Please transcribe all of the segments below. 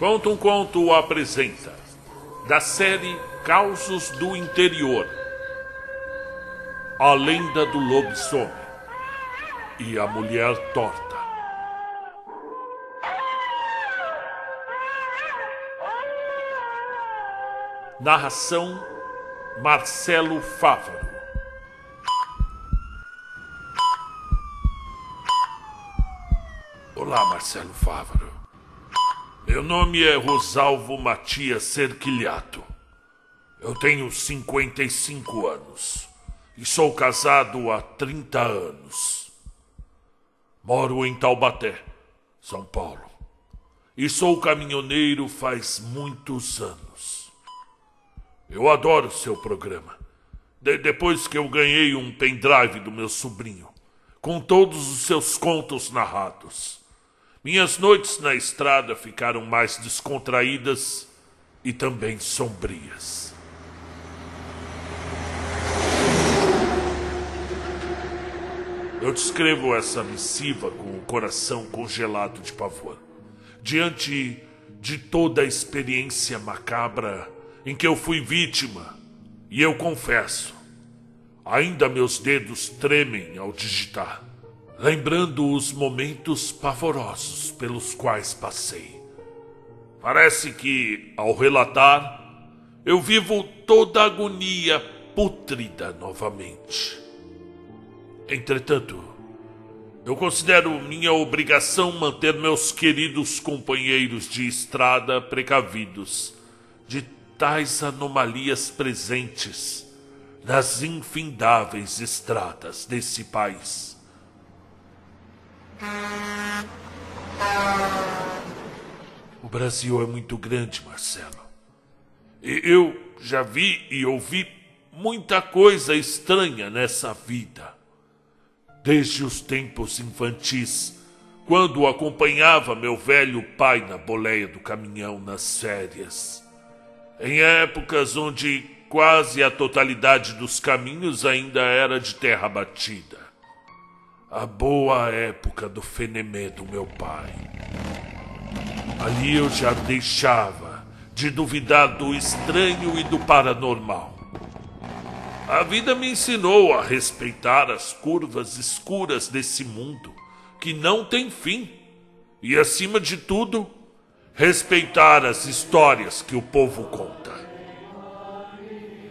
Conta um Conto apresenta, da série Causos do Interior, A Lenda do Lobisomem e a Mulher Torta. Narração Marcelo Fávaro. Olá, Marcelo Fávaro. Meu nome é Rosalvo Matias Serquilhato. Eu tenho 55 anos e sou casado há 30 anos. Moro em Taubaté, São Paulo, e sou caminhoneiro faz muitos anos. Eu adoro seu programa. Depois que eu ganhei um pendrive do meu sobrinho, com todos os seus contos narrados, minhas noites na estrada ficaram mais descontraídas e também sombrias. Eu descrevo essa missiva com o coração congelado de pavor, diante de toda a experiência macabra em que eu fui vítima, e eu confesso, ainda meus dedos tremem ao digitar, lembrando os momentos pavorosos pelos quais passei. Parece que, ao relatar, eu vivo toda a agonia pútrida novamente. Entretanto, eu considero minha obrigação manter meus queridos companheiros de estrada precavidos de tais anomalias presentes nas infindáveis estradas desse país. O Brasil é muito grande, Marcelo. E eu já vi e ouvi muita coisa estranha nessa vida. Desde os tempos infantis, quando acompanhava meu velho pai na boleia do caminhão nas férias. Em épocas onde quase a totalidade dos caminhos ainda era de terra batida. A boa época do fenemê do meu pai. Ali eu já deixava de duvidar do estranho e do paranormal. A vida me ensinou a respeitar as curvas escuras desse mundo que não tem fim. E, acima de tudo, respeitar as histórias que o povo conta.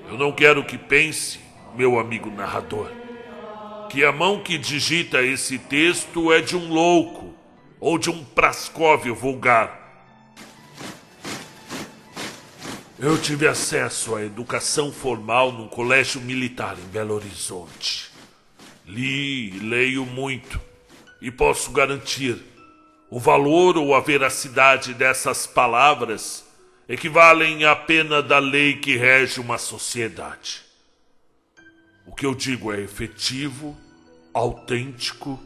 Eu não quero que pense, meu amigo narrador, que a mão que digita esse texto é de um louco ou de um Prascóvio vulgar. Eu tive acesso à educação formal num colégio militar em Belo Horizonte. Li e leio muito e posso garantir, o valor ou a veracidade dessas palavras equivalem à pena da lei que rege uma sociedade. O que eu digo é efetivo, autêntico,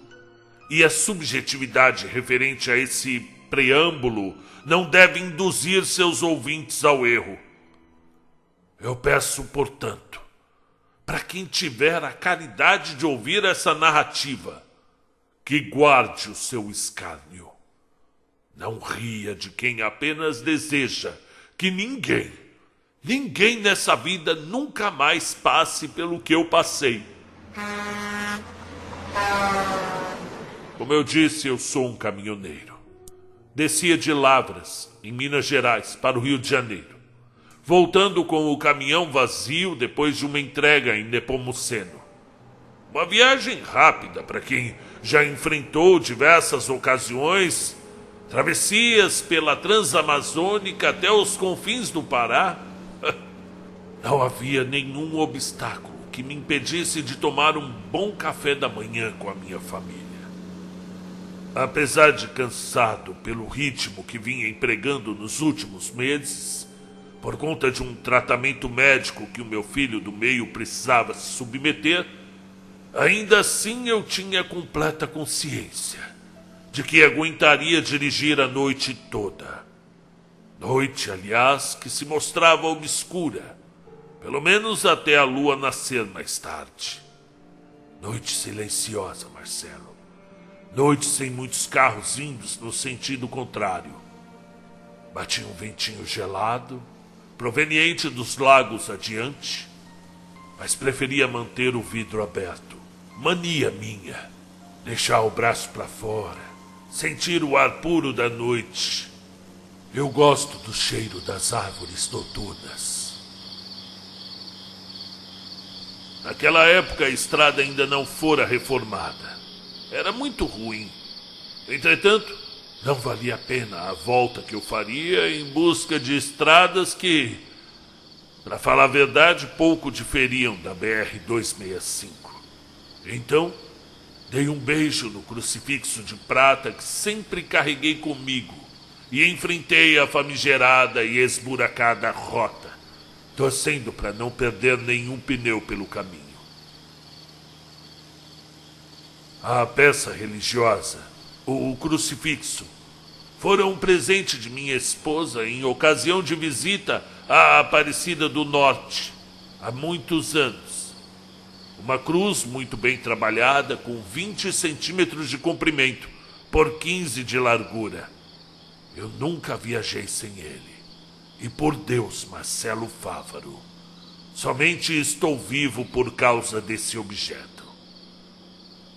e a subjetividade referente a esse preâmbulo não deve induzir seus ouvintes ao erro. Eu peço, portanto, para quem tiver a caridade de ouvir essa narrativa, que guarde o seu escárnio. Não ria de quem apenas deseja que ninguém nessa vida nunca mais passe pelo que eu passei. Como eu disse, eu sou um caminhoneiro. Descia de Lavras, em Minas Gerais, para o Rio de Janeiro, voltando com o caminhão vazio depois de uma entrega em Nepomuceno. Uma viagem rápida para quem já enfrentou diversas ocasiões, travessias pela Transamazônica até os confins do Pará. Não havia nenhum obstáculo que me impedisse de tomar um bom café da manhã com a minha família. Apesar de cansado pelo ritmo que vinha empregando nos últimos meses, por conta de um tratamento médico que o meu filho do meio precisava se submeter, ainda assim eu tinha completa consciência de que aguentaria dirigir a noite toda. Noite, aliás, que se mostrava obscura, pelo menos até a lua nascer mais tarde. Noite silenciosa, Marcelo. Noite sem muitos carros vindos no sentido contrário. Batia um ventinho gelado, proveniente dos lagos adiante, mas preferia manter o vidro aberto. Mania minha, deixar o braço para fora, sentir o ar puro da noite. Eu gosto do cheiro das árvores noturnas. Naquela época a estrada ainda não fora reformada. Era muito ruim. Entretanto, não valia a pena a volta que eu faria em busca de estradas que, para falar a verdade, pouco diferiam da BR-265. Então, dei um beijo no crucifixo de prata que sempre carreguei comigo e enfrentei a famigerada e esburacada rota, torcendo para não perder nenhum pneu pelo caminho. A peça religiosa, o crucifixo, foram um presente de minha esposa em ocasião de visita à Aparecida do Norte, há muitos anos. Uma cruz muito bem trabalhada, com 20 centímetros de comprimento por 15 de largura. Eu nunca viajei sem ele. E por Deus, Marcelo Fávaro, somente estou vivo por causa desse objeto.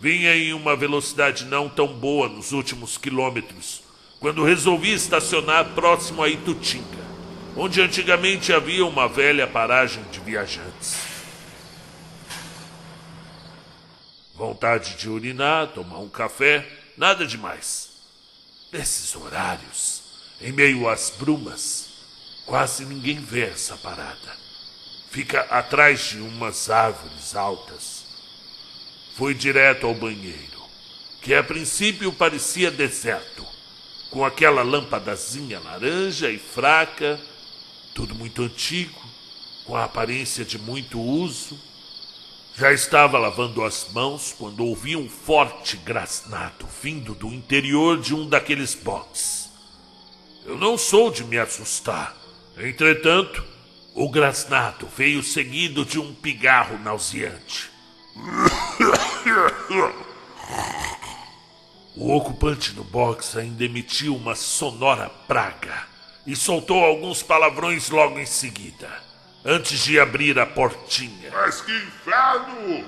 Vinha em uma velocidade não tão boa nos últimos quilômetros, quando resolvi estacionar próximo a Itutinga, onde antigamente havia uma velha paragem de viajantes. Vontade de urinar, tomar um café, nada demais. Nesses horários, em meio às brumas, quase ninguém vê essa parada. Fica atrás de umas árvores altas. Fui direto ao banheiro, que a princípio parecia deserto, com aquela lâmpadazinha laranja e fraca, tudo muito antigo, com a aparência de muito uso. Já estava lavando as mãos quando ouvi um forte grasnado vindo do interior de um daqueles boxes. Eu não sou de me assustar. Entretanto, o grasnado veio seguido de um pigarro nauseante. O ocupante do box ainda emitiu uma sonora praga e soltou alguns palavrões logo em seguida, antes de abrir a portinha. Mas que inferno!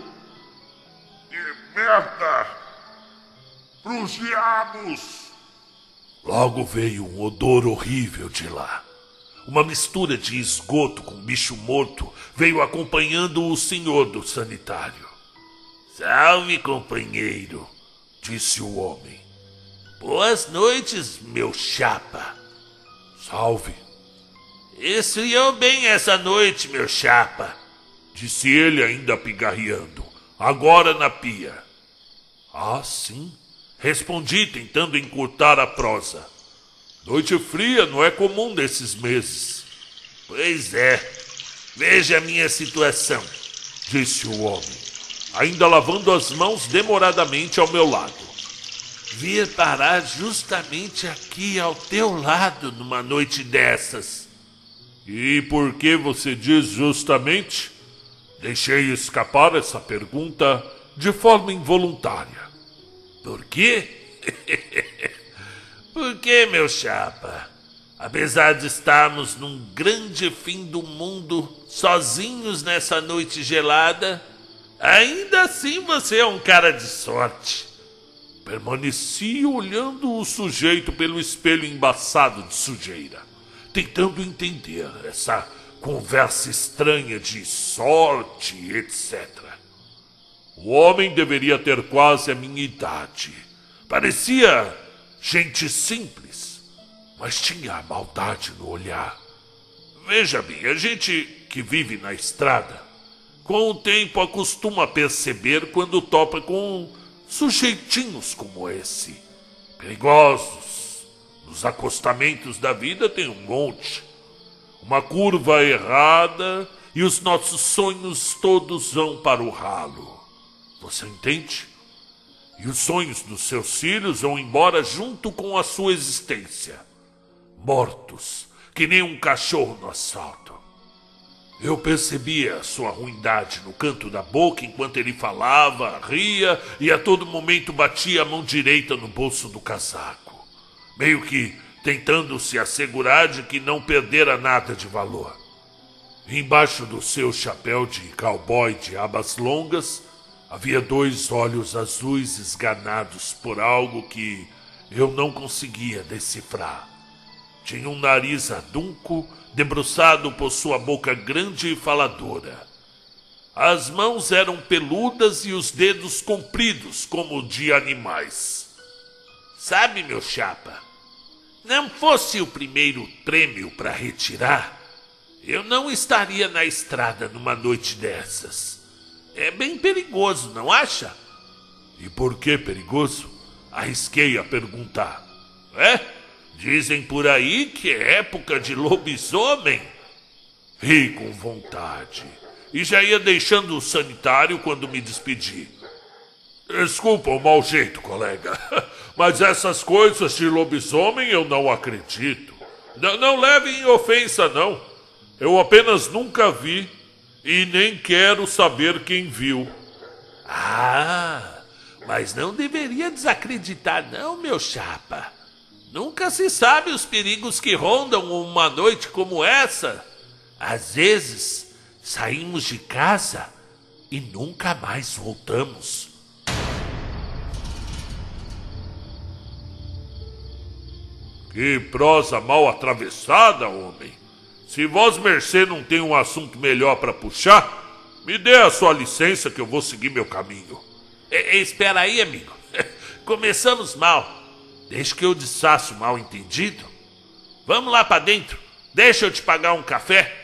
Que merda! Pros diabos! Logo veio um odor horrível de lá. Uma mistura de esgoto com bicho morto veio acompanhando o senhor do sanitário. Salve, companheiro, disse o homem. Boas noites, meu chapa. Salve. Esfriou bem essa noite, meu chapa, disse ele ainda pigarreando, agora na pia. Ah, sim, respondi tentando encurtar a prosa. Noite fria não é comum desses meses. Pois é, veja a minha situação, disse o homem, ainda lavando as mãos demoradamente ao meu lado. Vir parar justamente aqui ao teu lado numa noite dessas. E por que você diz justamente? Deixei escapar essa pergunta de forma involuntária. Por quê? Por quê, meu chapa? Apesar de estarmos num grande fim do mundo, sozinhos nessa noite gelada, ainda assim você é um cara de sorte. Permaneci olhando o sujeito pelo espelho embaçado de sujeira, tentando entender essa conversa estranha de sorte, etc. O homem deveria ter quase a minha idade. Parecia gente simples, mas tinha a maldade no olhar. Veja bem, a gente que vive na estrada, com o tempo acostuma a perceber quando topa com sujeitinhos como esse, perigosos. Nos acostamentos da vida tem um monte. Uma curva errada e os nossos sonhos todos vão para o ralo. Você entende? E os sonhos dos seus filhos vão embora junto com a sua existência. Mortos, que nem um cachorro no asfalto. Eu percebia a sua ruindade no canto da boca enquanto ele falava, ria e a todo momento batia a mão direita no bolso do casaco, meio que tentando se assegurar de que não perdera nada de valor. Embaixo do seu chapéu de cowboy de abas longas, havia 2 olhos azuis esganados por algo que eu não conseguia decifrar. Tinha um nariz adunco, debruçado por sua boca grande e faladora. As mãos eram peludas e os dedos compridos como de animais. Sabe, meu chapa, não fosse o primeiro prêmio para retirar, eu não estaria na estrada numa noite dessas. É bem perigoso, não acha? E por que perigoso? Arrisquei a perguntar. Dizem por aí que é época de lobisomem. Ri com vontade. E já ia deixando o sanitário quando me despedi. Desculpa o mau jeito, colega. Mas essas coisas de lobisomem eu não acredito. Não levem em ofensa, não. Eu apenas nunca vi e nem quero saber quem viu. Mas não deveria desacreditar não, meu chapa. Nunca se sabe os perigos que rondam uma noite como essa. Às vezes, saímos de casa e nunca mais voltamos. Que prosa mal atravessada, homem. Se vós mercê não tem um assunto melhor para puxar, me dê a sua licença que eu vou seguir meu caminho. Espera aí, amigo. Começamos mal. Deixa que eu desfaço o mal entendido. Vamos lá para dentro. Deixa eu te pagar um café.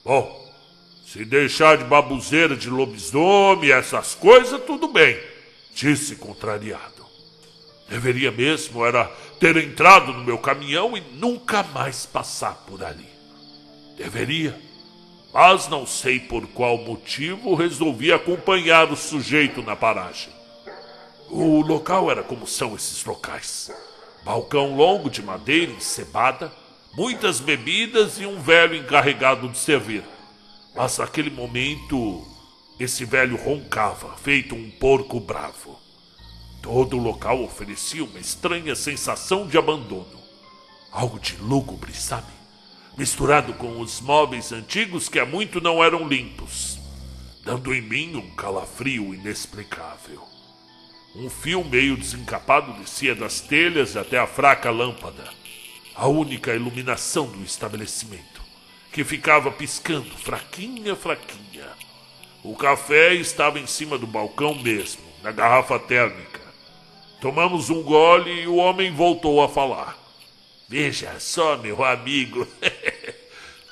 Bom, se deixar de babuzeira de lobisomem e essas coisas, tudo bem, disse contrariado. Deveria mesmo era ter entrado no meu caminhão e nunca mais passar por ali. Deveria, mas não sei por qual motivo resolvi acompanhar o sujeito na paragem. O local era como são esses locais. Balcão longo de madeira encebada, muitas bebidas e um velho encarregado de servir. Mas naquele momento, esse velho roncava, feito um porco bravo. Todo o local oferecia uma estranha sensação de abandono. Algo de lúgubre, sabe? Misturado com os móveis antigos que há muito não eram limpos, dando em mim um calafrio inexplicável. Um fio meio desencapado descia das telhas até a fraca lâmpada, a única iluminação do estabelecimento, que ficava piscando fraquinha. O café estava em cima do balcão mesmo, na garrafa térmica. Tomamos um gole e o homem voltou a falar. Veja só, meu amigo,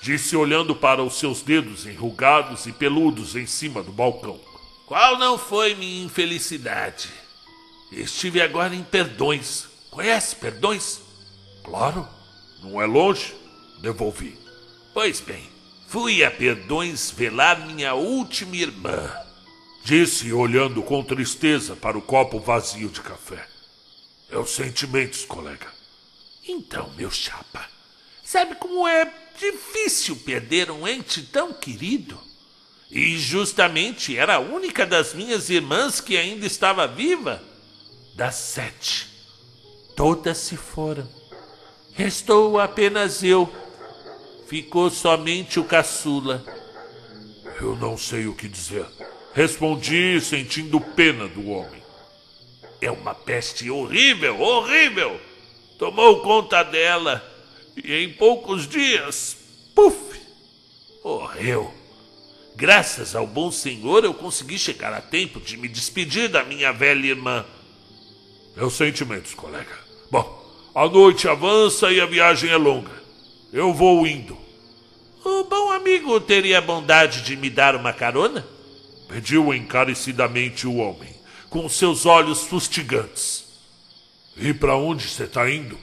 disse olhando para os seus dedos enrugados e peludos em cima do balcão. Qual não foi minha infelicidade? Estive agora em Perdões. Conhece Perdões? Claro, não é longe, devolvi. Pois bem, fui a Perdões velar minha última irmã, disse olhando com tristeza para o copo vazio de café. Meus sentimentos, colega. Então, meu chapa, sabe como é difícil perder um ente tão querido? E justamente era a única das minhas irmãs que ainda estava viva. Das 7, todas se foram. Restou apenas eu. Ficou somente o caçula. Eu não sei o que dizer. Respondi sentindo pena do homem. É uma peste horrível. Tomou conta dela e em poucos dias, puf, morreu. Graças ao bom Senhor eu consegui chegar a tempo de me despedir da minha velha irmã. Meus sentimentos, colega. Bom, a noite avança e a viagem é longa. Eu vou indo. O bom amigo teria a bondade de me dar uma carona? Pediu encarecidamente o homem, com seus olhos fustigantes. E para onde você está indo?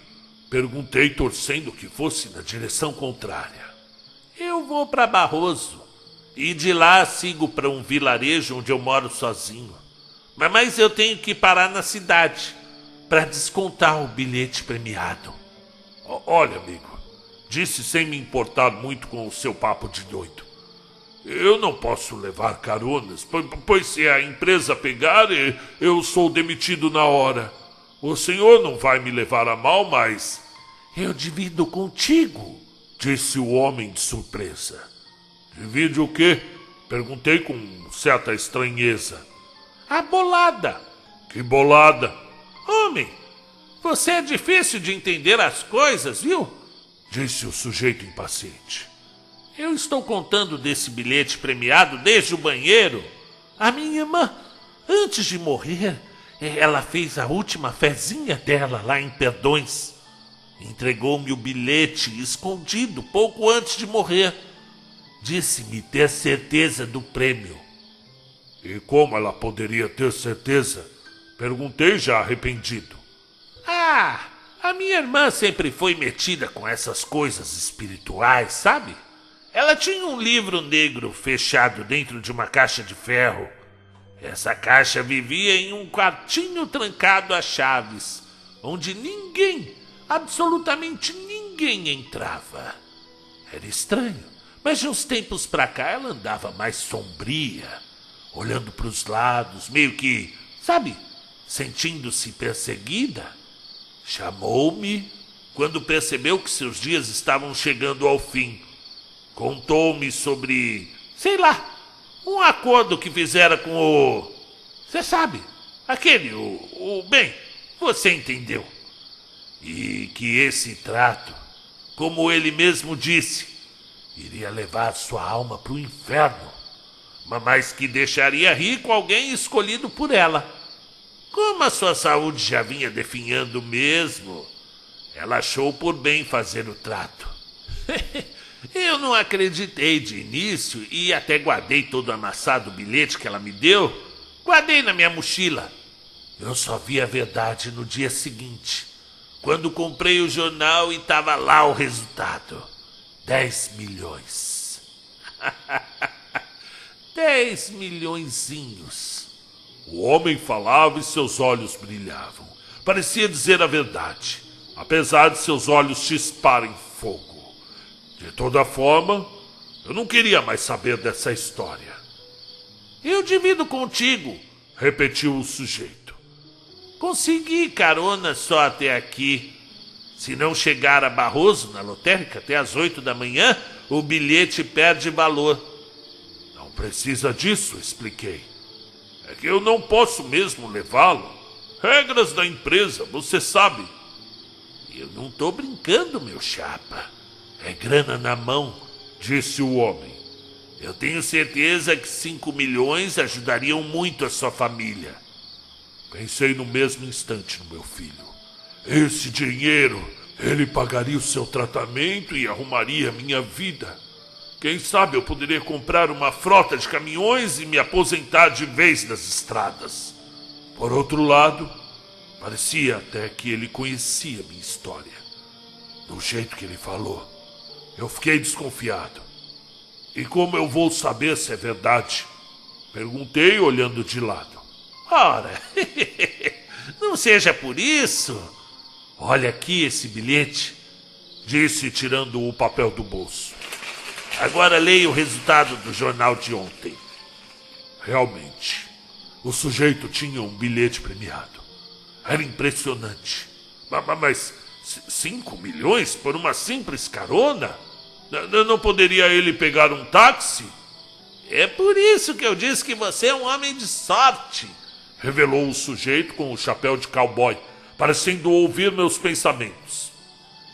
Perguntei, torcendo que fosse na direção contrária. Eu vou para Barroso. E de lá sigo para um vilarejo onde eu moro sozinho. Mas eu tenho que parar na cidade para descontar o bilhete premiado. Olha, amigo, disse sem me importar muito com o seu papo de doido. Eu não posso levar caronas, pois se a empresa pegar, eu sou demitido na hora. O senhor não vai me levar a mal, mas Eu divido contigo, disse o homem de surpresa. Divide o quê? Perguntei com certa estranheza. A bolada. Que bolada? Homem, você é difícil de entender as coisas, viu? Disse o sujeito impaciente. Eu estou contando desse bilhete premiado desde o banheiro. A minha irmã, antes de morrer, ela fez a última fezinha dela lá em Perdões. Entregou-me o bilhete escondido pouco antes de morrer. Disse-me ter certeza do prêmio. E como ela poderia ter certeza? Perguntei já arrependido. Ah, a minha irmã sempre foi metida com essas coisas espirituais, sabe? Ela tinha um livro negro fechado dentro de uma caixa de ferro. Essa caixa vivia em um quartinho trancado a chaves, onde ninguém, absolutamente ninguém entrava. Era estranho, mas de uns tempos pra cá ela andava mais sombria, olhando para os lados, meio que, sabe, sentindo-se perseguida. Chamou-me quando percebeu que seus dias estavam chegando ao fim. Contou-me sobre, sei lá, um acordo que fizera com o... Você sabe, aquele, bem, você entendeu. E que esse trato, como ele mesmo disse, iria levar sua alma para o inferno, mas que deixaria rico alguém escolhido por ela. Como a sua saúde já vinha definhando mesmo, ela achou por bem fazer o trato. Eu não acreditei de início e até guardei todo amassado o bilhete que ela me deu. Guardei na minha mochila. Eu só vi a verdade no dia seguinte, quando comprei o jornal e estava lá o resultado. 10 milhões. 10 milhõezinhos. O homem falava e seus olhos brilhavam. Parecia dizer a verdade, apesar de seus olhos chisparem fogo. De toda forma, eu não queria mais saber dessa história. Eu divido contigo, repetiu o sujeito. Consegui carona só até aqui. Se não chegar a Barroso, na lotérica, até às 8 da manhã, o bilhete perde valor. Não precisa disso, expliquei. É que eu não posso mesmo levá-lo. Regras da empresa, você sabe. Eu não tô brincando, meu chapa. É grana na mão, disse o homem. Eu tenho certeza que 5 milhões ajudariam muito a sua família. Pensei no mesmo instante no meu filho. Esse dinheiro, ele pagaria o seu tratamento e arrumaria minha vida. Quem sabe eu poderia comprar uma frota de caminhões e me aposentar de vez das estradas. Por outro lado, parecia até que ele conhecia minha história. Do jeito que ele falou, eu fiquei desconfiado. E como eu vou saber se é verdade? Perguntei olhando de lado. Ora, não seja por isso. Olha aqui esse bilhete, disse tirando o papel do bolso. Agora leia o resultado do jornal de ontem. Realmente, o sujeito tinha um bilhete premiado. Era impressionante. Mas 5 milhões por uma simples carona? Não poderia ele pegar um táxi? É por isso que eu disse que você é um homem de sorte, revelou o sujeito com o chapéu de cowboy, parecendo ouvir meus pensamentos.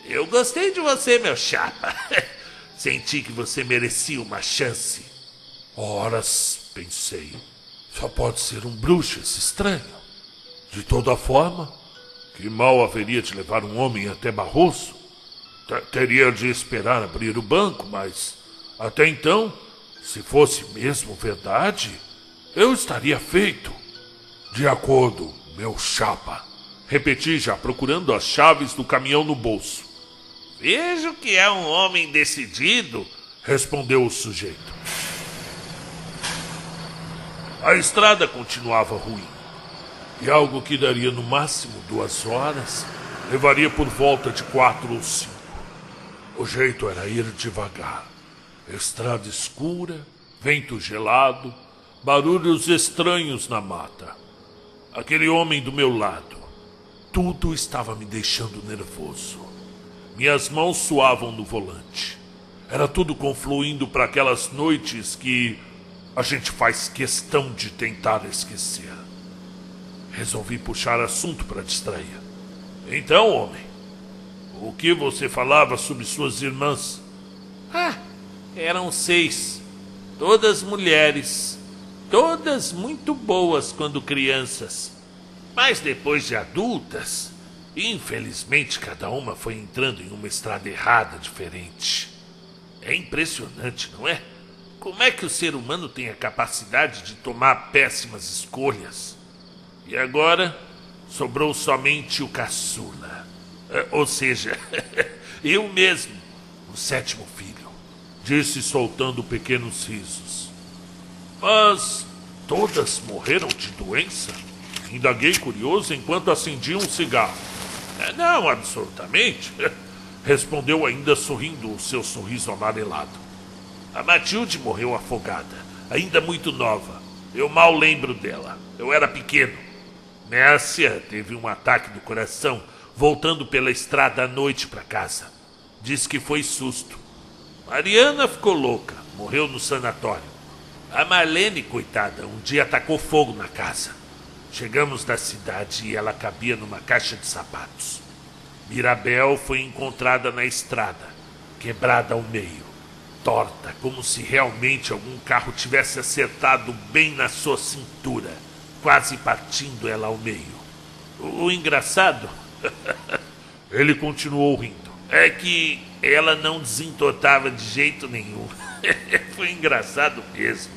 Eu gostei de você, meu chapa. Senti que você merecia uma chance. Horas, pensei. Só pode ser um bruxo esse estranho. De toda forma, que mal haveria de levar um homem até Barroso? Teria de esperar abrir o banco, mas até então, se fosse mesmo verdade, eu estaria feito. De acordo, meu chapa. Repeti já, procurando as chaves do caminhão no bolso. Vejo que é um homem decidido, respondeu o sujeito. A estrada continuava ruim, e algo que daria no máximo 2 horas, levaria por volta de 4 ou 5. O jeito era ir devagar. Estrada escura, vento gelado, barulhos estranhos na mata. Aquele homem do meu lado, tudo estava me deixando nervoso. Minhas mãos suavam no volante. Era tudo confluindo para aquelas noites que a gente faz questão de tentar esquecer. Resolvi puxar assunto para distrair. Então, homem, o que você falava sobre suas irmãs? Eram 6. Todas mulheres. Todas muito boas quando crianças. Mas depois de adultas, infelizmente cada uma foi entrando em uma estrada errada diferente. É impressionante, não é? Como é que o ser humano tem a capacidade de tomar péssimas escolhas? E agora sobrou somente o caçula. Ou seja, eu mesmo, o 7º filho. Disse soltando pequenos risos. Mas todas morreram de doença? Indaguei curioso enquanto acendia um cigarro. Não, absolutamente. Respondeu ainda sorrindo o seu sorriso amarelado. A Matilde morreu afogada, ainda muito nova. Eu mal lembro dela. Eu era pequeno. Mércia teve um ataque do coração voltando pela estrada à noite para casa. Disse que foi susto. Mariana ficou louca, morreu no sanatório. A Marlene, coitada, um dia atacou fogo na casa. Chegamos da cidade e ela cabia numa caixa de sapatos. Mirabel foi encontrada na estrada, quebrada ao meio, torta, como se realmente algum carro tivesse acertado bem na sua cintura, quase partindo ela ao meio. O engraçado, ele continuou rindo, é que ela não desentortava de jeito nenhum. Foi engraçado mesmo.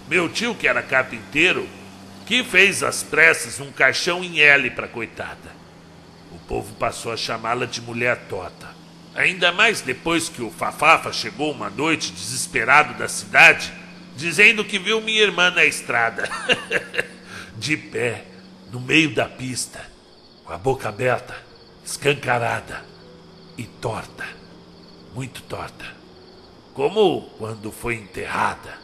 Meu tio, que era carpinteiro, que fez às pressas um caixão em L para coitada. O povo passou a chamá-la de mulher torta. Ainda mais depois que o Fafafa chegou uma noite desesperado da cidade, dizendo que viu minha irmã na estrada. De pé, no meio da pista, com a boca aberta, escancarada e torta. Muito torta. Como quando foi enterrada.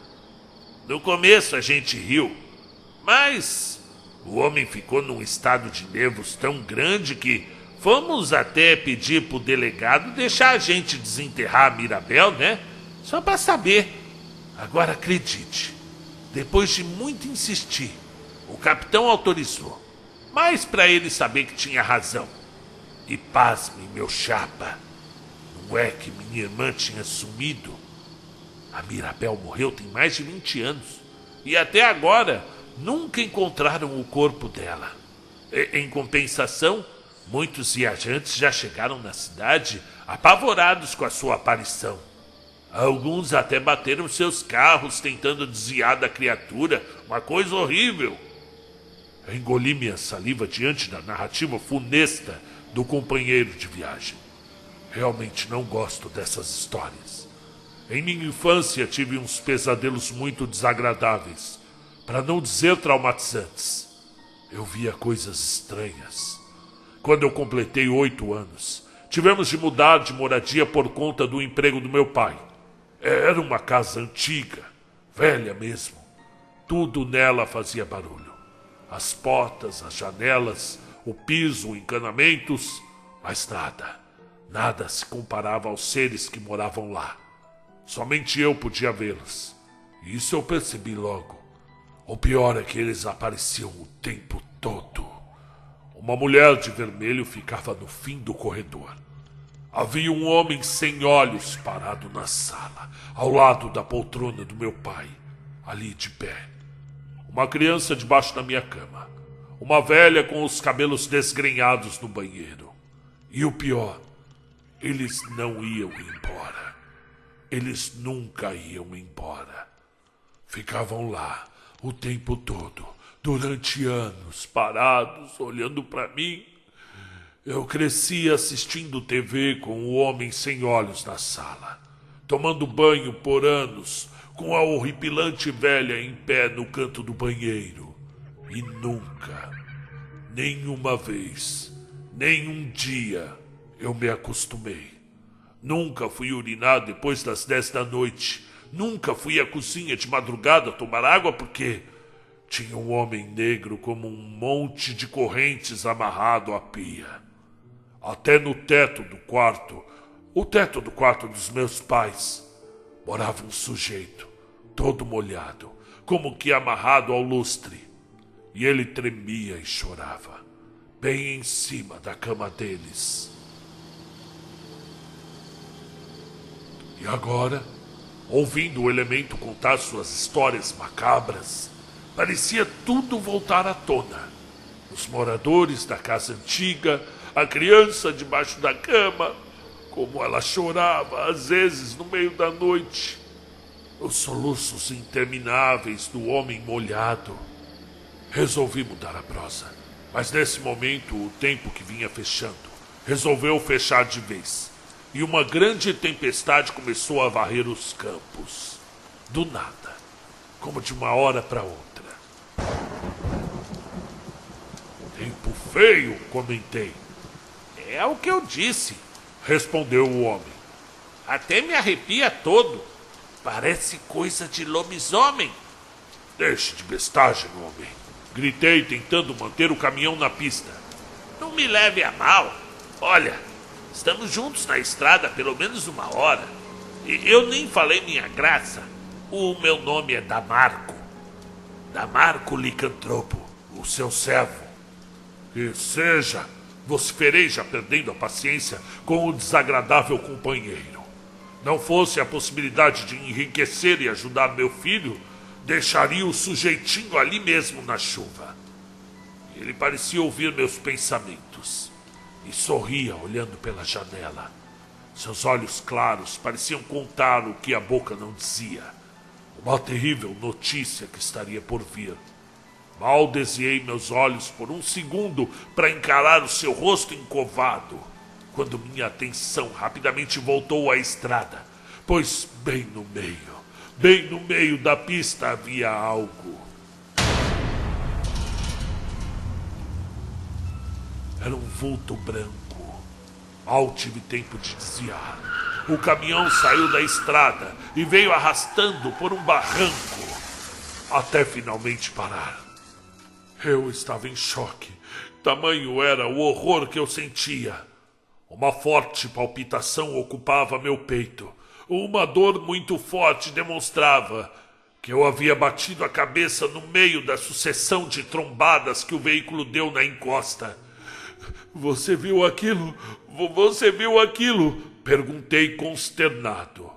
No começo a gente riu, mas o homem ficou num estado de nervos tão grande que fomos até pedir pro delegado deixar a gente desenterrar a Mirabel, né? Só para saber. Agora acredite, depois de muito insistir, o capitão autorizou. Mas para ele saber que tinha razão. E pasme, meu chapa, não é que minha irmã tinha sumido? A Mirabel morreu tem mais de 20 anos. E até agora nunca encontraram o corpo dela. Em compensação, muitos viajantes já chegaram na cidade apavorados com a sua aparição. Alguns até bateram seus carros tentando desviar da criatura. Uma coisa horrível. Engoli minha saliva diante da narrativa funesta do companheiro de viagem. Realmente não gosto dessas histórias. Em minha infância tive uns pesadelos muito desagradáveis, para não dizer traumatizantes. Eu via coisas estranhas. Quando eu completei 8 anos, tivemos de mudar de moradia por conta do emprego do meu pai. Era uma casa antiga, velha mesmo. Tudo nela fazia barulho. As portas, as janelas, o piso, encanamentos, mas nada se comparava aos seres que moravam lá. Somente eu podia vê-los. E isso eu percebi logo. O pior é que eles apareciam o tempo todo. Uma mulher de vermelho ficava no fim do corredor. Havia um homem sem olhos parado na sala, ao lado da poltrona do meu pai, ali de pé. Uma criança debaixo da minha cama. Uma velha com os cabelos desgrenhados no banheiro. E o pior, eles não iam embora. Eles nunca iam embora. Ficavam lá o tempo todo, durante anos, parados, olhando para mim. Eu cresci assistindo TV com o homem sem olhos na sala, tomando banho por anos, com a horripilante velha em pé no canto do banheiro. E nunca, nenhuma vez, nenhum dia, eu me acostumei. Nunca fui urinar depois das 10 da noite. Nunca fui à cozinha de madrugada tomar água porque tinha um homem negro como um monte de correntes amarrado à pia. Até no teto do quarto, o teto do quarto dos meus pais, morava um sujeito, todo molhado, como que amarrado ao lustre. E ele tremia e chorava, bem em cima da cama deles. E agora, ouvindo o elemento contar suas histórias macabras, parecia tudo voltar à tona. Os moradores da casa antiga, a criança debaixo da cama, como ela chorava, às vezes, no meio da noite. Os soluços intermináveis do homem molhado. Resolvi mudar a prosa, mas nesse momento o tempo que vinha fechando resolveu fechar de vez. E uma grande tempestade começou a varrer os campos. Do nada, como de uma hora para outra. Tempo feio, comentei. É o que eu disse, respondeu o homem. Até me arrepia todo. Parece coisa de lobisomem. Deixe de bestagem, homem. Gritei, tentando manter o caminhão na pista. Não me leve a mal. Olha, estamos juntos na estrada há pelo menos uma hora. E eu nem falei minha graça. O meu nome é Damarco. Damarco Licantropo, o seu servo. Que seja, vociferei já perdendo a paciência com o desagradável companheiro. Não fosse a possibilidade de enriquecer e ajudar meu filho, deixaria o sujeitinho ali mesmo na chuva. Ele parecia ouvir meus pensamentos e sorria olhando pela janela. Seus olhos claros pareciam contar o que a boca não dizia. Uma terrível notícia que estaria por vir. Mal desviei meus olhos por um segundo para encarar o seu rosto encovado, quando minha atenção rapidamente voltou à estrada, pois bem no meio da pista havia algo. Era um vulto branco. Mal tive tempo de desviar. O caminhão saiu da estrada e veio arrastando por um barranco, até finalmente parar. Eu estava em choque. Tamanho era o horror que eu sentia. Uma forte palpitação ocupava meu peito. Uma dor muito forte demonstrava que eu havia batido a cabeça no meio da sucessão de trombadas que o veículo deu na encosta. Você viu aquilo? Você viu aquilo? Perguntei consternado.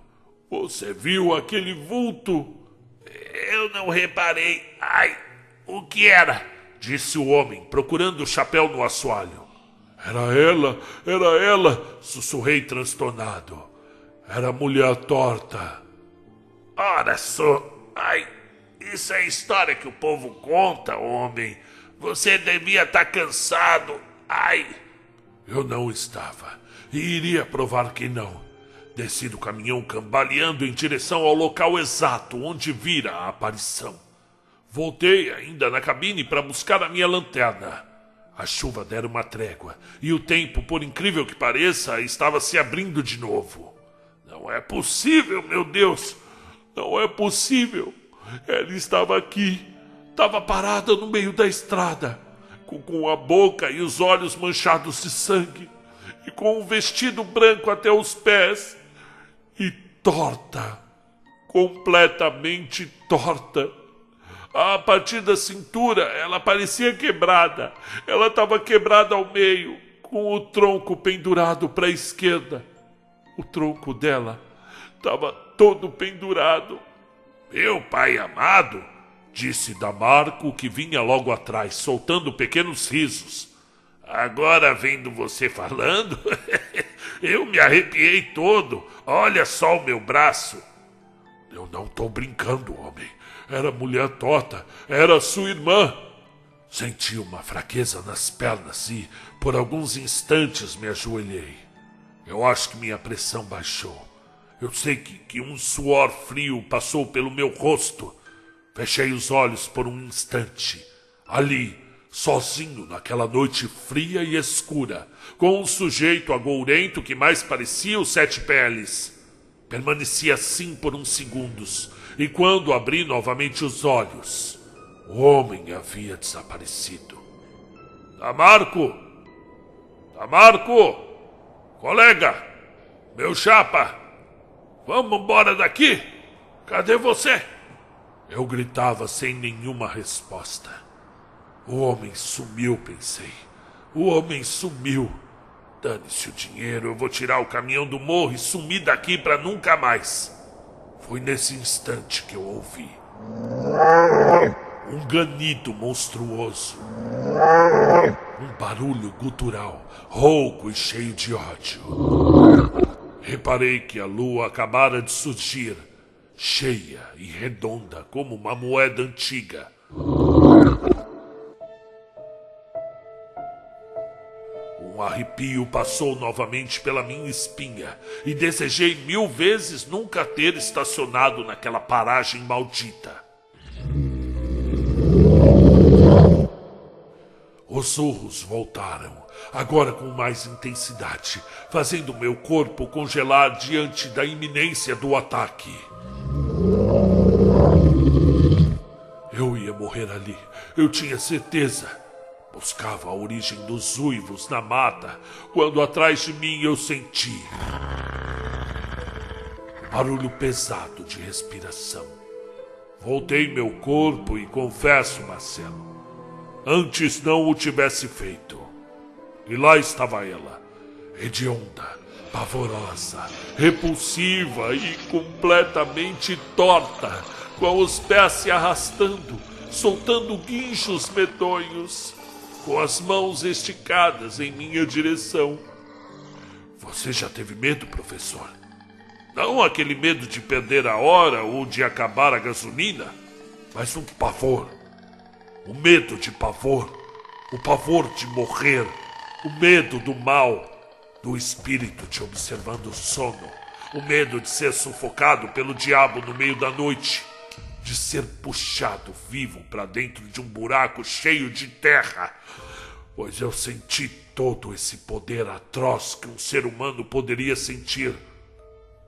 Você viu aquele vulto? Eu não reparei. Ai, o que era? Disse o homem, procurando o chapéu no assoalho. Era ela, sussurrei transtornado. Era a mulher torta. Ora só, ai, isso é história que o povo conta, homem. Você devia estar cansado, ai. Eu não estava, e iria provar que não. Desci do caminhão cambaleando em direção ao local exato onde vira a aparição. Voltei ainda na cabine para buscar a minha lanterna. A chuva dera uma trégua, e o tempo, por incrível que pareça, estava se abrindo de novo. Não é possível, meu Deus! Não é possível! Ela estava aqui, estava parada no meio da estrada, com a boca e os olhos manchados de sangue, e com um vestido branco até os pés, e torta, completamente torta. A partir da cintura, ela parecia quebrada. Ela estava quebrada ao meio, com o tronco pendurado para a esquerda. O tronco dela estava todo pendurado. Meu pai amado, disse Damarco, que vinha logo atrás, soltando pequenos risos. Agora, vendo você falando, eu me arrepiei todo. Olha só o meu braço. Eu não estou brincando, homem. Era mulher torta, era sua irmã. Senti uma fraqueza nas pernas e, por alguns instantes, me ajoelhei. Eu acho que minha pressão baixou. Eu sei que um suor frio passou pelo meu rosto. Fechei os olhos por um instante. Ali, sozinho naquela noite fria e escura, com um sujeito agourento que mais parecia o Sete Peles. Permaneci assim por uns segundos, e quando abri novamente os olhos, o homem havia desaparecido. Damarco! Camargo! Colega! Meu chapa! Vamos embora daqui? Cadê você? Eu gritava sem nenhuma resposta. O homem sumiu, pensei. O homem sumiu. Dane-se o dinheiro, eu vou tirar o caminhão do morro e sumir daqui pra nunca mais. Foi nesse instante que eu ouvi um ganido monstruoso. Um barulho gutural, rouco e cheio de ódio. Reparei que a lua acabara de surgir, cheia e redonda como uma moeda antiga. Um arrepio passou novamente pela minha espinha e desejei 1000 vezes nunca ter estacionado naquela paragem maldita. Os urros voltaram, agora com mais intensidade, fazendo meu corpo congelar diante da iminência do ataque. Eu ia morrer ali, eu tinha certeza. Buscava a origem dos uivos na mata, quando atrás de mim eu senti um barulho pesado de respiração. Voltei meu corpo e confesso, Marcelo, antes não o tivesse feito. E lá estava ela, hedionda, pavorosa, repulsiva e completamente torta, com os pés se arrastando, soltando guinchos medonhos, com as mãos esticadas em minha direção. Você já teve medo, professor? Não aquele medo de perder a hora ou de acabar a gasolina, mas um pavor. O medo de pavor, o pavor de morrer, o medo do mal, do espírito te observando o sono, o medo de ser sufocado pelo diabo no meio da noite, de ser puxado vivo para dentro de um buraco cheio de terra, pois eu senti todo esse poder atroz que um ser humano poderia sentir.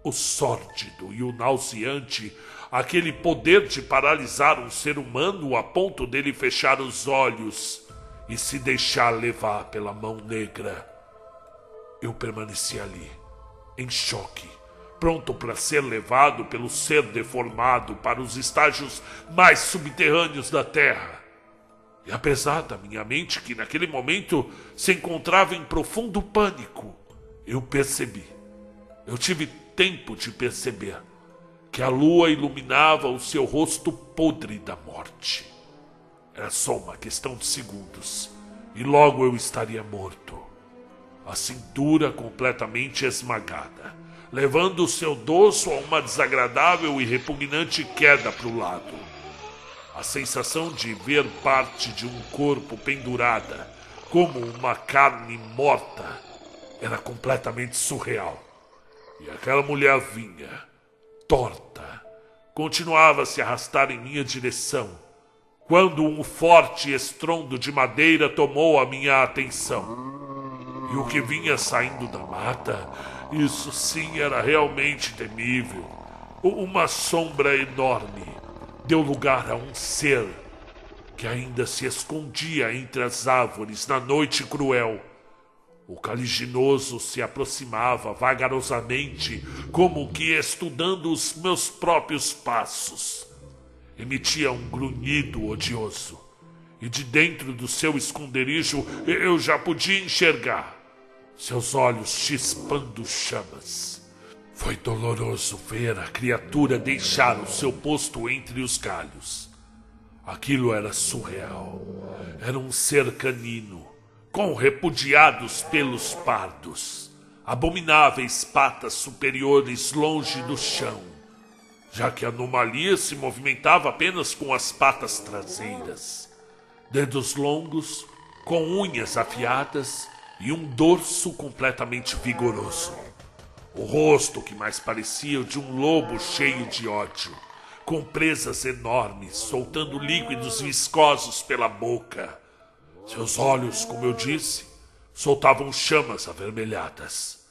O sórdido e o nauseante, aquele poder de paralisar um ser humano a ponto dele fechar os olhos e se deixar levar pela mão negra. Eu permaneci ali, em choque, pronto para ser levado pelo ser deformado para os estágios mais subterrâneos da Terra. E apesar da minha mente, que naquele momento se encontrava em profundo pânico, eu percebi, eu tive tempo de perceber, que a lua iluminava o seu rosto podre da morte. Era só uma questão de segundos, e logo eu estaria morto. A cintura completamente esmagada, levando o seu dorso a uma desagradável e repugnante queda para o lado. A sensação de ver parte de um corpo pendurada, como uma carne morta, era completamente surreal. E aquela mulher vinha, torta, continuava a se arrastar em minha direção, quando um forte estrondo de madeira tomou a minha atenção. E o que vinha saindo da mata, isso sim era realmente temível. Uma sombra enorme deu lugar a um ser que ainda se escondia entre as árvores na noite cruel. O caliginoso se aproximava vagarosamente, como que estudando os meus próprios passos. Emitia um grunhido odioso, e de dentro do seu esconderijo eu já podia enxergar seus olhos chispando chamas. Foi doloroso ver a criatura deixar o seu posto entre os galhos. Aquilo era surreal. Era um ser canino, com repudiados pelos pardos, abomináveis patas superiores longe do chão, já que a anomalia se movimentava apenas com as patas traseiras, dedos longos, com unhas afiadas e um dorso completamente vigoroso. O rosto que mais parecia o de um lobo cheio de ódio, com presas enormes, soltando líquidos viscosos pela boca. Seus olhos, como eu disse, soltavam chamas avermelhadas.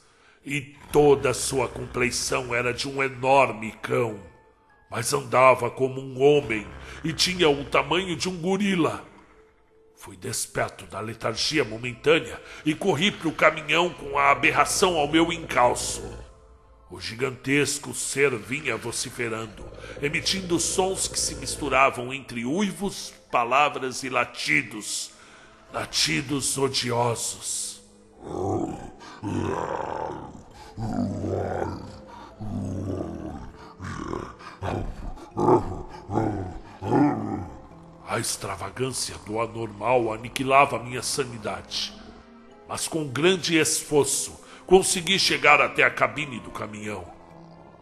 E toda a sua compleição era de um enorme cão, mas andava como um homem e tinha o tamanho de um gorila. Fui desperto da letargia momentânea e corri para o caminhão com a aberração ao meu encalço. O gigantesco ser vinha vociferando, emitindo sons que se misturavam entre uivos, palavras e latidos. Latidos odiosos. A extravagância do anormal aniquilava minha sanidade. Mas com grande esforço, consegui chegar até a cabine do caminhão.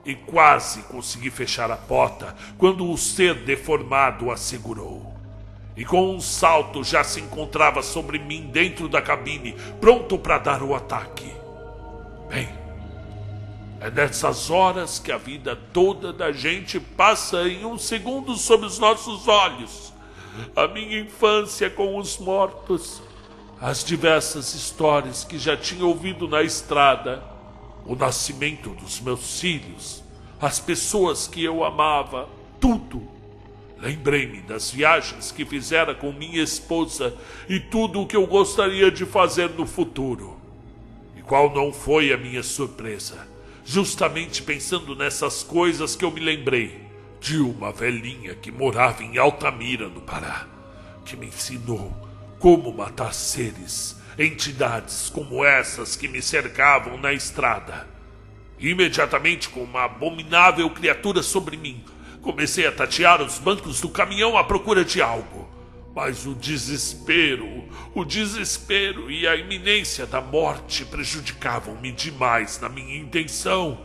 E quase consegui fechar a porta quando o ser deformado a segurou. E com um salto já se encontrava sobre mim dentro da cabine, pronto para dar o ataque. Bem, é nessas horas que a vida toda da gente passa em um segundo sob os nossos olhos. A minha infância com os mortos, as diversas histórias que já tinha ouvido na estrada, o nascimento dos meus filhos, as pessoas que eu amava, tudo. Lembrei-me das viagens que fizera com minha esposa e tudo o que eu gostaria de fazer no futuro. E qual não foi a minha surpresa? Justamente pensando nessas coisas que eu me lembrei de uma velhinha que morava em Altamira, no Pará, que me ensinou como matar seres, entidades como essas que me cercavam na estrada. Imediatamente, com uma abominável criatura sobre mim, comecei a tatear os bancos do caminhão à procura de algo. Mas o desespero e a iminência da morte prejudicavam-me demais na minha intenção.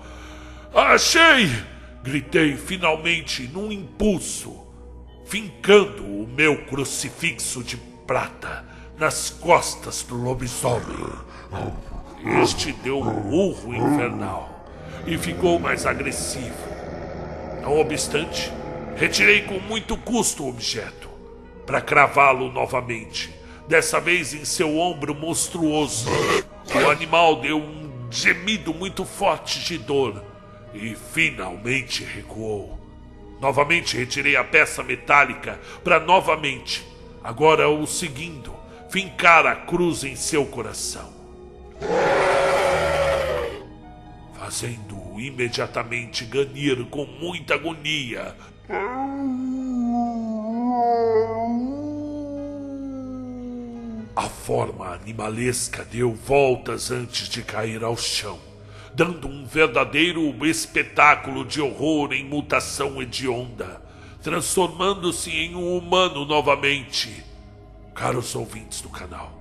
Achei! Gritei finalmente num impulso, fincando o meu crucifixo de prata nas costas do lobisomem. Este deu um urro infernal e ficou mais agressivo. Não obstante, retirei com muito custo o objeto, para cravá-lo novamente, dessa vez em seu ombro monstruoso. O animal deu um gemido muito forte de dor e finalmente recuou. Novamente retirei a peça metálica para novamente, agora o seguindo, fincar a cruz em seu coração, fazendo-o imediatamente ganir com muita agonia. A forma animalesca deu voltas antes de cair ao chão, dando um verdadeiro espetáculo de horror em mutação hedionda, transformando-se em um humano novamente. Caros ouvintes do canal,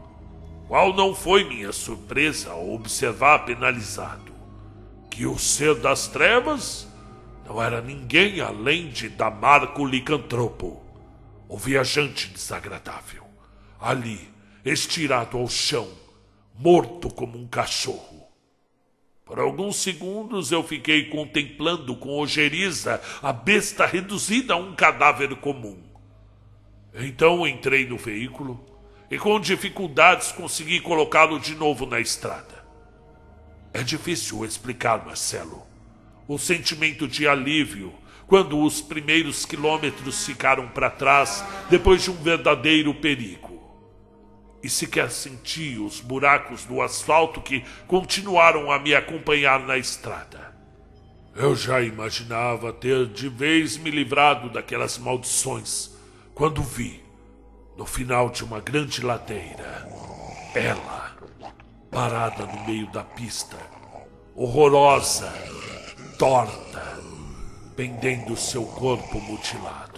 qual não foi minha surpresa ao observar penalizado que o ser das trevas não era ninguém além de Damarco Licantropo, o viajante desagradável, ali, estirado ao chão, morto como um cachorro. Por alguns segundos eu fiquei contemplando com ojeriza a besta reduzida a um cadáver comum. Então entrei no veículo e com dificuldades consegui colocá-lo de novo na estrada. É difícil explicar, Marcelo, o sentimento de alívio quando os primeiros quilômetros ficaram para trás depois de um verdadeiro perigo. E sequer senti os buracos do asfalto que continuaram a me acompanhar na estrada. Eu já imaginava ter de vez me livrado daquelas maldições quando vi, no final de uma grande ladeira, ela, parada no meio da pista, horrorosa, torta, pendendo seu corpo mutilado.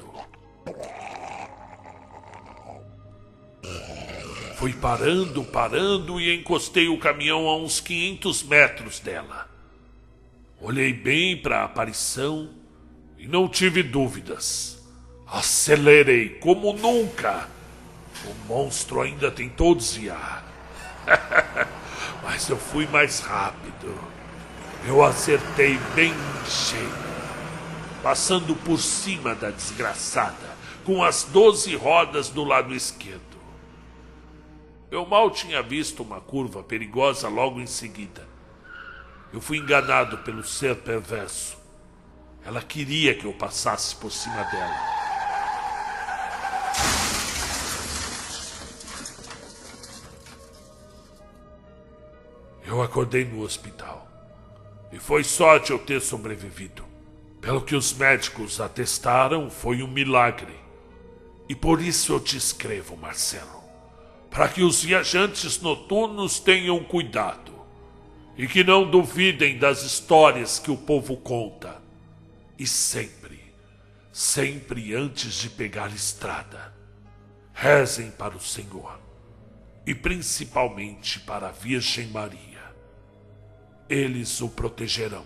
Fui parando e encostei o caminhão a uns 500 metros dela. Olhei bem para a aparição e não tive dúvidas. Acelerei como nunca. O monstro ainda tentou desviar. Mas eu fui mais rápido. Eu acertei bem cheio, passando por cima da desgraçada, com as 12 rodas do lado esquerdo. Eu mal tinha visto uma curva perigosa logo em seguida. Eu fui enganado pelo ser perverso. Ela queria que eu passasse por cima dela. Eu acordei no hospital. E foi sorte eu ter sobrevivido. Pelo que os médicos atestaram, foi um milagre. E por isso eu te escrevo, Marcelo. Para que os viajantes noturnos tenham cuidado. E que não duvidem das histórias que o povo conta. E sempre, sempre antes de pegar estrada, rezem para o Senhor. E principalmente para a Virgem Maria. Eles o protegerão.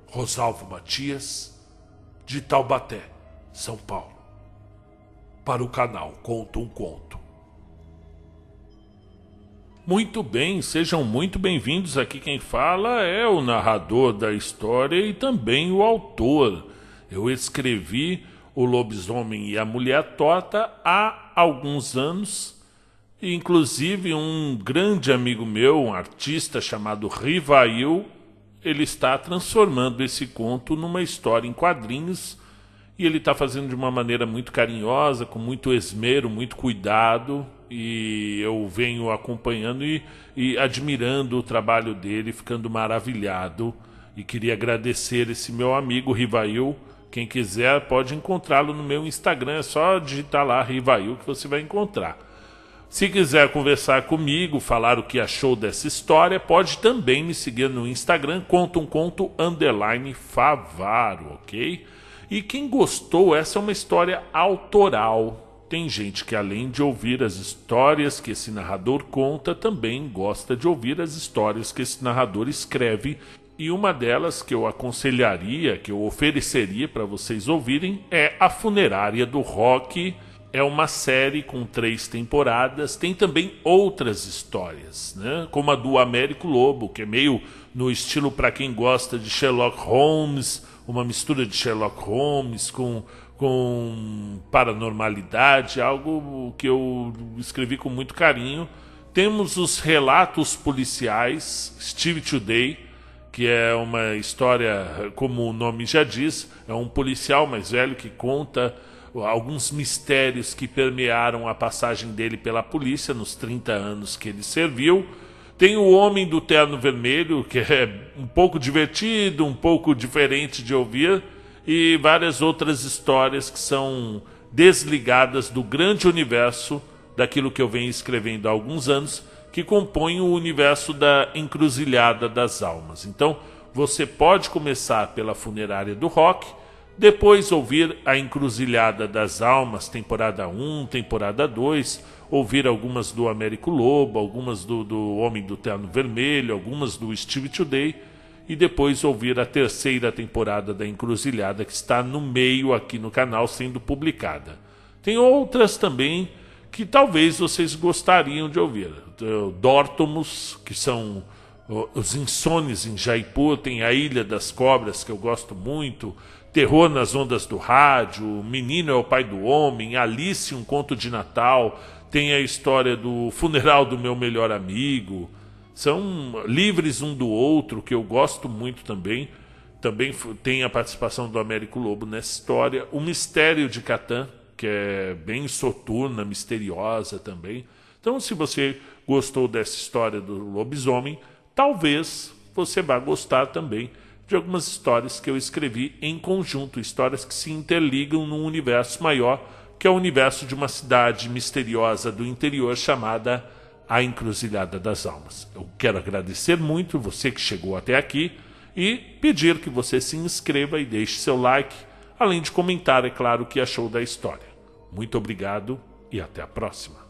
Rosalvo Matias, de Taubaté, São Paulo. Para o canal Conto um Conto. Muito bem, sejam muito bem-vindos. Aqui quem fala é o narrador da história e também o autor. Eu escrevi O Lobisomem e a Mulher Torta há alguns anos. E, inclusive, um grande amigo meu, um artista chamado Rivail, ele está transformando esse conto numa história em quadrinhos. E ele está fazendo de uma maneira muito carinhosa, com muito esmero, muito cuidado. E eu venho acompanhando e admirando o trabalho dele, ficando maravilhado. E queria agradecer esse meu amigo Rivail. Quem quiser pode encontrá-lo no meu Instagram, é só digitar lá Rivail que você vai encontrar. Se quiser conversar comigo, falar o que achou dessa história, pode também me seguir no Instagram, Conto um Conto _Favaro, ok? E quem gostou, essa é uma história autoral. Tem gente que, além de ouvir as histórias que esse narrador conta, também gosta de ouvir as histórias que esse narrador escreve. E uma delas que eu aconselharia, que eu ofereceria para vocês ouvirem, é A Funerária do Rock. É uma série com 3 temporadas. Tem também outras histórias, né? Como a do Américo Lobo, que é meio no estilo para quem gosta de Sherlock Holmes, uma mistura de Sherlock Holmes com paranormalidade, algo que eu escrevi com muito carinho. Temos os relatos policiais, Steve Today, que é uma história, como o nome já diz, é um policial mais velho que conta alguns mistérios que permearam a passagem dele pela polícia nos 30 anos que ele serviu. Tem o Homem do Terno Vermelho, que é um pouco divertido, um pouco diferente de ouvir, e várias outras histórias que são desligadas do grande universo daquilo que eu venho escrevendo há alguns anos, que compõe o universo da Encruzilhada das Almas. Então, você pode começar pela Funerária do Rock, depois ouvir a Encruzilhada das Almas, temporada 1, temporada 2, ouvir algumas do Américo Lobo, algumas do Homem do Terno Vermelho, algumas do Steve Today, e depois ouvir a 3ª temporada da Encruzilhada, que está no meio aqui no canal sendo publicada. Tem outras também que talvez vocês gostariam de ouvir. Dórtomos, que são os Insones em Jaipur, tem a Ilha das Cobras, que eu gosto muito, Terror nas Ondas do Rádio, Menino é o Pai do Homem, Alice, um Conto de Natal, tem a história do Funeral do Meu Melhor Amigo. São livres um do outro, que eu gosto muito também. Também tem a participação do Américo Lobo nessa história. O Mistério de Catan, que é bem soturna, misteriosa também. Então, se você gostou dessa história do lobisomem, talvez você vá gostar também de algumas histórias que eu escrevi em conjunto, histórias que se interligam num universo maior, que é o universo de uma cidade misteriosa do interior chamada A Encruzilhada das Almas. Eu quero agradecer muito você que chegou até aqui e pedir que você se inscreva e deixe seu like, além de comentar, é claro, o que achou da história. Muito obrigado e até a próxima.